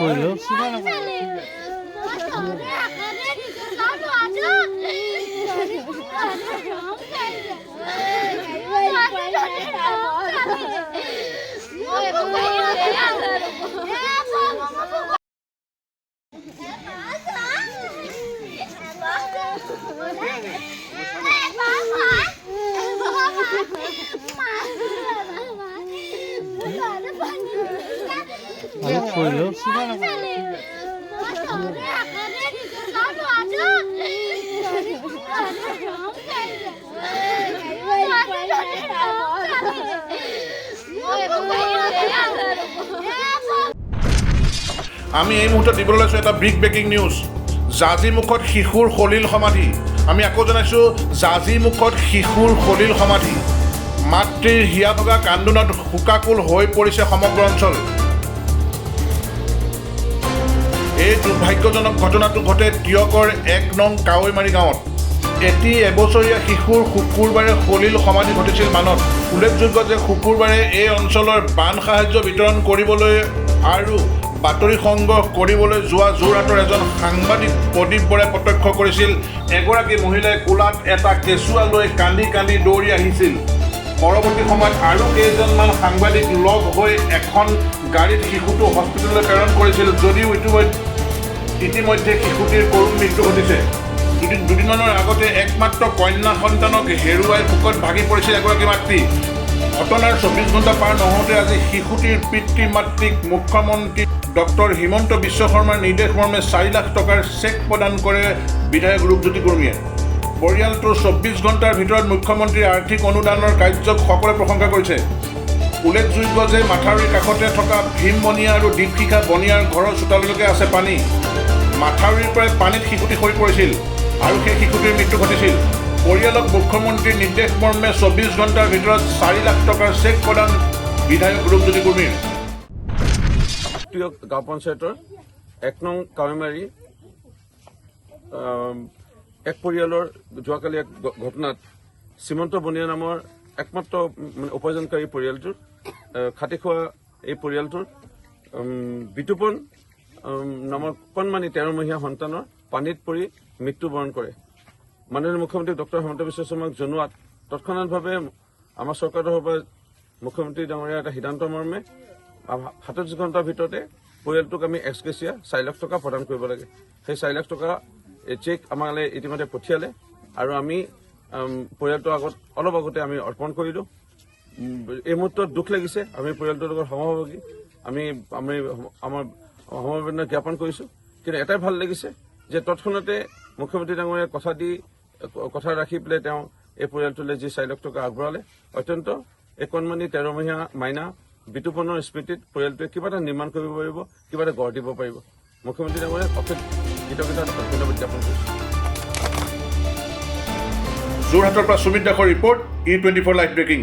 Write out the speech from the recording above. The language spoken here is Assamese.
কৰিলো কৰিলো আমি এই মুহূৰ্তত দিবলৈ লৈছোঁ এটা বিগ ব্ৰেকিং নিউজ। জাজিমুখত শিশুৰ সলিল সমাধি। আমি আকৌ জনাইছোঁ, জাজিমুখত শিশুৰ সলিল সমাধি। মাতৃৰ হিয়া ভগা কান্দোনত শোকাকুল হৈ পৰিছে সমগ্ৰ অঞ্চল। এই দুৰ্ভাগ্যজনক ঘটনাটো ঘটে টিয়কৰ 1 নং কাৱৈমাৰী গাঁৱত। এটি এবছৰীয়া শিশুৰ শুকুৰবাৰে সলিল সমাধি ঘটিছিল মানত। উল্লেখযোগ্য যে শুকুৰবাৰে এই অঞ্চলৰ বান সাহায্য বিতৰণ কৰিবলৈ আৰু বাতৰি সংগ্ৰহ কৰিবলৈ যোৱা যোৰহাটৰ এজন সাংবাদিক প্ৰদীপ বৰাই প্ৰত্যক্ষ কৰিছিল। এগৰাকী মহিলাই কোলাত এটা কেঁচুৱা লৈ কান্দি কান্দি দৌৰি আহিছিল। পৰৱৰ্তী সময়ত আৰু কেইজনমান সাংবাদিক লগ হৈ এখন গাড়ীত শিশুটো হস্পিটেললৈ প্ৰেৰণ কৰিছিল, যদিও ইতিমধ্যে শিশুটিৰ কৰুণ মৃত্যু ঘটিছে। দুদিনমানৰ আগতে একমাত্ৰ কন্যা সন্তানক হেৰুৱাই শোকত ভাগি পৰিছিল এগৰাকী মাতৃ। ঘটনাৰ 24 ঘণ্টা পাৰ নহওঁতে আজি শিশুটিৰ পিতৃ মাতৃক মুখ্যমন্ত্ৰী ডক্টৰ হিমন্ত বিশ্ব শৰ্মাৰ নিৰ্দেশ মৰ্মে 4 লাখ টকাৰ চেক প্ৰদান কৰে বিধায়ক ৰূপজ্যোতি কুৰ্মীয়ে। পৰিয়ালটোৰ 24 ঘণ্টাৰ ভিতৰত মুখ্যমন্ত্ৰীৰ আৰ্থিক অনুদানৰ কাৰ্যক সকলোৱে প্ৰশংসা কৰিছে। উল্লেখযোগ্য যে মাথাউৰিৰ কাষতে থকা ভীম বনিয়া আৰু দীপশিখা বনিয়াৰ ঘৰৰ চোতাললৈকে আছে পানী। মাথাউৰিৰ পৰাই পানীত শিশুটি সৰি পৰিছিল আৰু সেই শিশুটিৰ মৃত্যু ঘটিছিল। পৰিয়ালক মুখ্যমন্ত্ৰীৰ নিৰ্দেশ মৰ্মে 24 ঘণ্টাৰ ভিতৰত 4 লাখ টকাৰ চেক প্ৰদান বিধায়ক ৰূপজ্যোতি কুৰ্মীৰ। গাঁও পঞ্চায়তৰ 1 নং কাৱৈমাৰী এক পৰিয়ালৰ যোৱাকালি এক ঘটনাত শ্ৰীমন্ত বনিয়া নামৰ একমাত্ৰ উপাৰ্জনকাৰী পৰিয়ালটোৰ খাটি খোৱা এই পৰিয়ালটোৰ বিতুপন নামৰ কণমানি 13মহীয়া সন্তানৰ পানীত পৰি মৃত্যুবৰণ কৰে। মাননীয় মুখ্যমন্ত্ৰী ডক্টৰ হিমন্ত বিশ্ব শৰ্মাক জনোৱাত তৎক্ষণাৎভাৱে আমাৰ চৰকাৰৰ পৰা মুখ্যমন্ত্ৰী ডাঙৰীয়া এটা সিদ্ধান্ত মৰ্মে 27 ঘণ্টাৰ ভিতৰতে পৰিয়ালটোক আমি এক্সগ্ৰেছিয়া 4 লাখ টকা প্ৰদান কৰিব লাগে। সেই 4 লাখ টকা চেক আমালৈ ইতিমধ্যে পঠিয়ালে আৰু আমি পৰিয়ালটোৰ অলপ আগতে আমি অৰ্পণ কৰিলোঁ। এই মুহূৰ্তত দুখ লাগিছে, আমি পৰিয়ালটোৰ লগত সমভাগী আমি আমাৰ সমবেদনা জ্ঞাপন কৰিছোঁ। কিন্তু এটাই ভাল লাগিছে যে তৎক্ষণাতে মুখ্যমন্ত্ৰী ডাঙৰীয়াই কথা ৰাখি পেলাই তেওঁ এই পৰিয়ালটোলৈ যি 4 লাখ টকা আগবঢ়ালে। অত্যন্ত এই কণমানি 13মহীয়া মাইনা বিতুপনৰ স্মৃতিত পৰিয়ালটোৱে কিবা এটা নিৰ্মাণ কৰিব পাৰিব, কিবা এটা গঢ় দিব পাৰিব। মুখ্যমন্ত্ৰী ডাঙৰীয়াক অশেষ কৃতজ্ঞতা ধন্যবাদ জ্ঞাপন কৰিছোঁ। যোৰহাটৰ পৰা সুমিত দাসৰ ৰিপৰ্ট, E24 লাইভ ব্ৰেকিং।